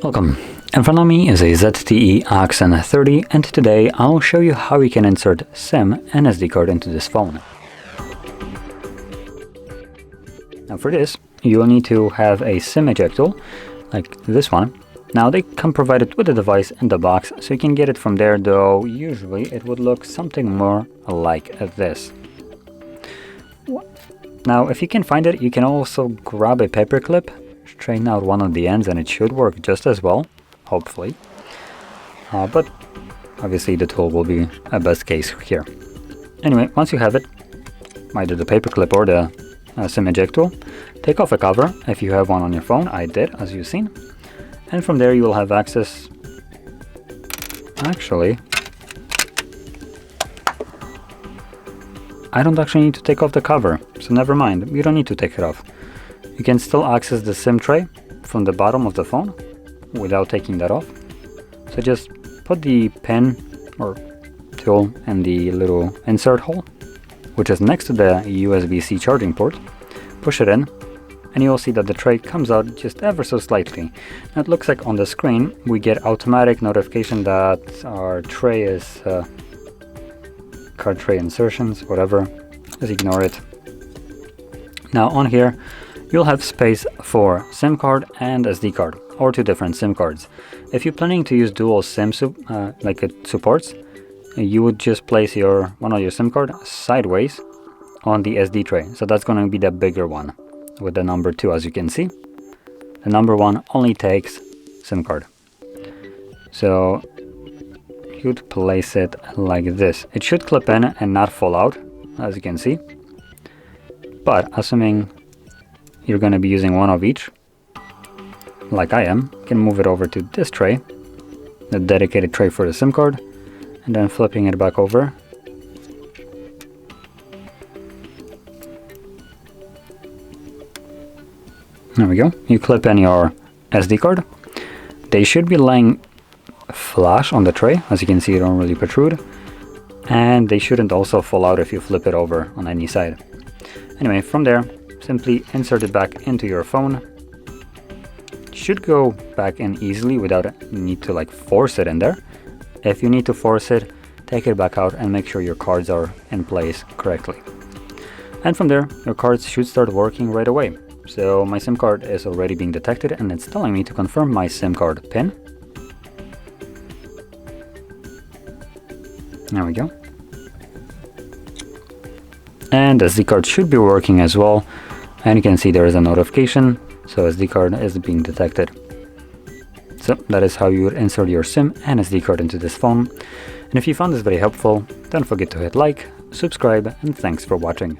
Welcome. In front of me is a ZTE Axon30, and today I'll show you how you can insert SIM and SD card into this phone. Now for this, you will need to have a SIM ejector, like this one. Now they come provided with the device in the box, so you can get it from there, though usually it would look something more like this. Now if you can find it, you can also grab a paper clip, straighten out one of the ends, and it should work just as well, hopefully. But obviously the tool will be a best case here. Anyway, once you have it, either the paper clip or the SIM ejector, take off a cover if you have one on your phone. I did, as you've seen. And from there you will have access. Actually, I don't actually need to take off the cover, so never mind, you don't need to take it off. You can still access the SIM tray from the bottom of the phone without taking that off. So just put the pin or tool in the little insert hole, which is next to the USB-C charging port. Push it in, and you'll see that the tray comes out just ever so slightly. Now it looks like on the screen we get automatic notification that our tray is card tray insertions, whatever. Just ignore it. Now on here you'll have space for SIM card and SD card, or two different SIM cards. If you're planning to use dual SIM like it supports, you would just place one of your SIM card sideways on the SD tray. So that's going to be the bigger one with the number 2, as you can see. The number 1 only takes SIM card. So you'd place it like this. It should clip in and not fall out, as you can see. But assuming you're going to be using one of each, like I am, you can move it over to this tray, the dedicated tray for the SIM card, and then flipping it back over. There we go. You clip in your SD card. They should be laying flush on the tray. As you can see, they don't really protrude. And they shouldn't also fall out if you flip it over on any side. Anyway, from there, simply insert it back into your phone. It should go back in easily without need to force it in there. If you need to force it, take it back out and make sure your cards are in place correctly. And from there, your cards should start working right away. So my SIM card is already being detected, and it's telling me to confirm my SIM card PIN. There we go. And the SD card should be working as well. And you can see there is a notification, so SD card is being detected. So that is how you would insert your SIM and SD card into this phone. And if you found this very helpful, don't forget to hit like, subscribe, and thanks for watching.